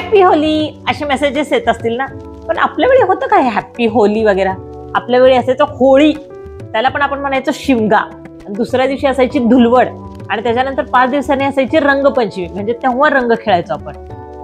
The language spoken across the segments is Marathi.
हॅपी होली असे मेसेजेस येत असतील ना. पण आपल्या वेळी होतं काय हॅपी होली वगैरे? आपल्या वेळी असायचं होळी, त्याला पण आपण म्हणायचो शिमगा. दुसऱ्या दिवशी असायची धुलवड आणि त्याच्यानंतर 5 दिवसांनी असायची रंगपंचमी, म्हणजे तेव्हा रंग खेळायचो आपण.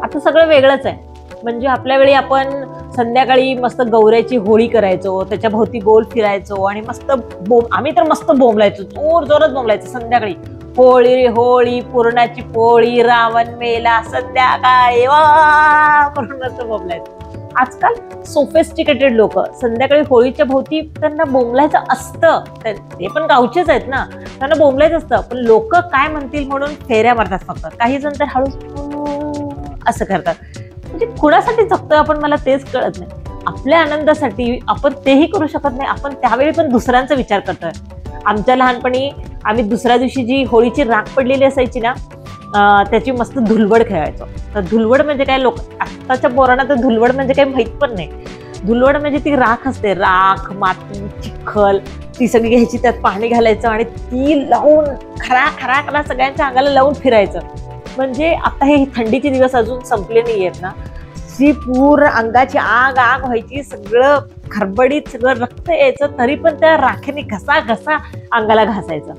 आता सगळं वेगळंच आहे. म्हणजे आपल्या वेळी आपण संध्याकाळी मस्त गौऱ्याची होळी करायचो, त्याच्या भोवती गोल फिरायचो आणि मस्त आम्ही तर मस्त बोंबलायचो, जोर जोरात बोंबलायचो संध्याकाळी. होळी रे होळी, पुरणाची पोळी, रावण मेला संध्याकाळी वा करून असं बोंबलायचं. आजकाल सोफिस्टिकेटेड लोक संध्याकाळी होळीच्या भोवती त्यांना बोंबलायचं असतं, ते पण गावचेच आहेत ना, त्यांना बोंबलायचं असतं. पण लोक काय म्हणतील म्हणून फेऱ्या मारतात फक्त. काही जण तर हळू असं करतात. म्हणजे कुणासाठी जगतोय आपण मला तेच कळत नाही. आपल्या आनंदासाठी आपण तेही करू शकत नाही, आपण त्यावेळी पण दुसऱ्यांचा विचार करतोय. आमच्या लहानपणी आम्ही दुसऱ्या दिवशी जी होळीची राख पडलेली असायची ना, त्याची मस्त धुलवड खेळायचो. तर धुलवड म्हणजे काय, लोक आत्ताच्या पोरांना तर धुलवड म्हणजे काही माहित पण नाही. धुलवड म्हणजे ती राख असते, राख, माती, चिखल, ती सगळी घ्यायची, त्यात पाणी घालायचं आणि ती लावून खरा खरा खरा सगळ्यांच्या अंगाला लावून फिरायचं. म्हणजे आता हे थंडीचे दिवस अजून संपले नाही आहेत ना, जी पूर्ण अंगाची आग आग व्हायची, सगळं खरबडीत सगळं रक्त यायचं, तरी पण त्या राखेने घसा घसा अंगाला घासायचं.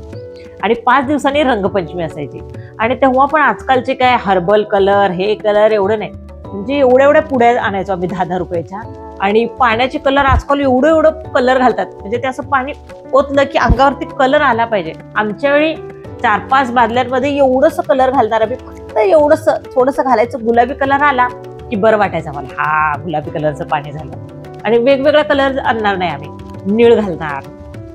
आणि 5 दिवसांनी रंगपंचमी असायची. आणि तेव्हा पण आजकालचे काय हर्बल कलर, हे कलर एवढं नाही. म्हणजे एवढ्या पुड्या आणायचो आम्ही 10-10 रुपयाच्या. आणि पाण्याचे कलर आजकाल एवढं कलर घालतात, म्हणजे ते असं पाणी ओतलं की अंगावरती कलर आला पाहिजे. आमच्या वेळी 4-5 बादल्यांमध्ये एवढंसं कलर घालणार आम्ही, फक्त एवढंसं थोडंसं घालायचं. गुलाबी कलर आला की बरं वाटायचं मला, हा गुलाबी कलरचं पाणी झालं. आणि वेगवेगळा कलर आणणार नाही आम्ही, निळ घालणार,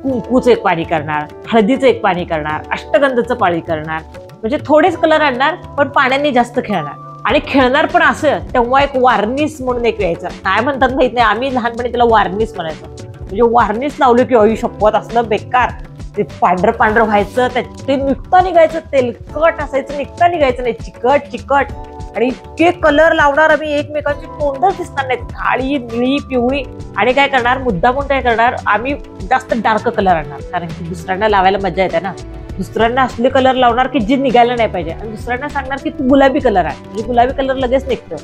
कुंकूचं एक पाणी करणार, हळदीचं एक पाणी करणार, अष्टगंधाचं पाणी करणार. म्हणजे थोडेच कलर आणणार पण पाण्याने जास्त खेळणार. आणि खेळणार पण असं, तेव्हा एक वार्निस म्हणून एक यायचं, काय म्हणतात माहित नाही, आम्ही लहानपणी त्याला वार्निस म्हणायचो. म्हणजे वार्निस लावलं की आई शपथ असलं बेकार, ते पांढरं व्हायचं, ते निघता निघायचं, तेलकट असायचं, निघता निघायचं नाही, चिकट चिकट. आणि इतके कलर लावणार आम्ही, एकमेकांची तोंडच दिसणार नाहीत, काळी, निळी, पिवळी. आणि काय करणार, मुद्दामून काय करणार, आम्ही जास्त डार्क कलर आणणार, कारण की दुसऱ्यांना लावायला मजा येते ना. दुसऱ्यांना असले कलर लावणार की जे निघायला नाही पाहिजे, आणि दुसऱ्यांना सांगणार की तू गुलाबी कलर आहे, म्हणजे गुलाबी कलर लगेच निघतो.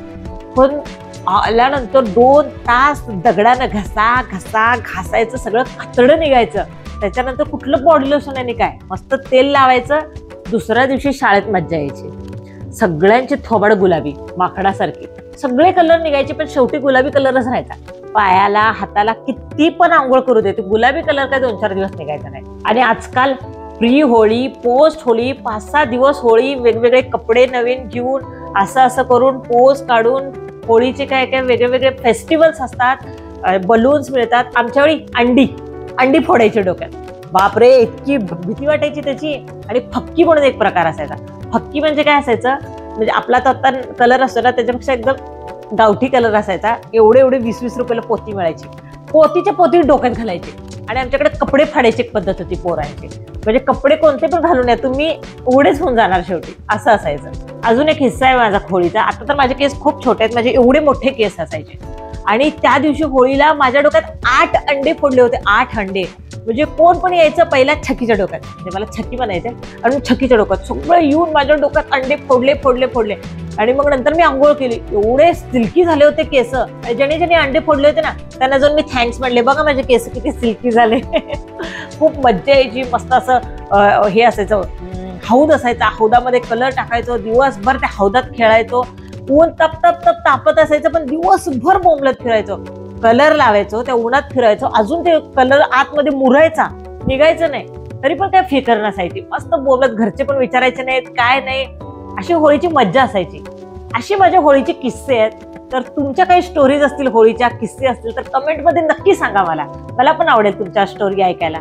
पण आल्यानंतर 2 तास दगडानं घासायचं, सगळं कातडं निघायचं. त्याच्यानंतर कुठलं बॉडी लोशन आणि काय, मस्त तेल लावायचं. दुसऱ्या दिवशी शाळेत मज्जा यायची. सगळ्यांची थोबाड गुलाबी, माकडासारखी सगळे कलर निघायचे, पण शेवटी गुलाबी कलरच राहायचा. पायाला, हाताला किती पण आंघोळ करू दे, गुलाबी कलर काय 2-4 दिवस निघायचा नाही. आणि आजकाल प्री होळी, पोस्ट होळी, 5-6 दिवस होळी, वेगवेगळे कपडे नवीन घेऊन असं करून पोस्ट काढून होळीचे काय काय वेगळे फेस्टिवल्स असतात, बलून्स मिळतात. आमच्या वेळी अंडी फोडायची डोक्यात, बापरे इतकी भीती वाटायची त्याची. आणि फक्की म्हणून एक प्रकार असायचा. फक्की म्हणजे काय असायचं, म्हणजे आपला तर आता कलर असतो ना, त्याच्यापेक्षा एकदम गावठी कलर असायचा. एवढे 20-20 रुपयाला पोती मिळायची. पोतीच्या पोती डोक्यात घालायची. आणि आमच्याकडे कपडे फाडायची एक पद्धत होती पोरांची, म्हणजे कपडे कोणते पण घालून या तुम्ही, उघडेच होऊन जाणार शेवटी, असं असायचं. अजून एक हिस्सा आहे माझा होळीचा. आता तर माझे केस खूप छोटे आहेत, माझे एवढे मोठे केस असायचे. आणि त्या दिवशी होळीला माझ्या डोक्यात 8 अंडे फोडले होते, 8 अंडे. म्हणजे कोण पण यायचं पहिल्या छकीच्या डोक्यात, म्हणजे मला छकी म्हणायचं, आणि छकीच्या डोक्यात सगळं येऊन माझ्या डोक्यात अंडे फोडले. आणि मग नंतर मी आंघोळ केली, एवढे सिल्की झाले होते केस. आणि ज्याने अंडे फोडले होते ना, त्यांना जाऊन मी थँक्स म्हणले, बघा माझे केस किती सिल्की झाले. खूप मज्जा यायची. मस्त असं हे असायचं, हौद असायचा, हौदामध्ये कलर टाकायचो, दिवसभर त्या हौदात खेळायचो. ऊन तापत असायचं, पण दिवसभर बोंबलत फिरायचो, कलर लावायचो, त्या उन्हात फिरायचो. अजून ते कलर आतमध्ये मुरायचा, निघायचं नाही, तरी पण काय फिकर नसायची. मस्त बोलत, घरचे पण विचारायचे नाहीत, काय नाही. अशी होळीची मज्जा असायची. अशी माझ्या होळीचे किस्से आहेत. तर तुमच्या काही स्टोरीज असतील, होळीच्या किस्से असतील, तर कमेंटमध्ये नक्की सांगा. मला पण आवडेल तुमच्या स्टोरी ऐकायला.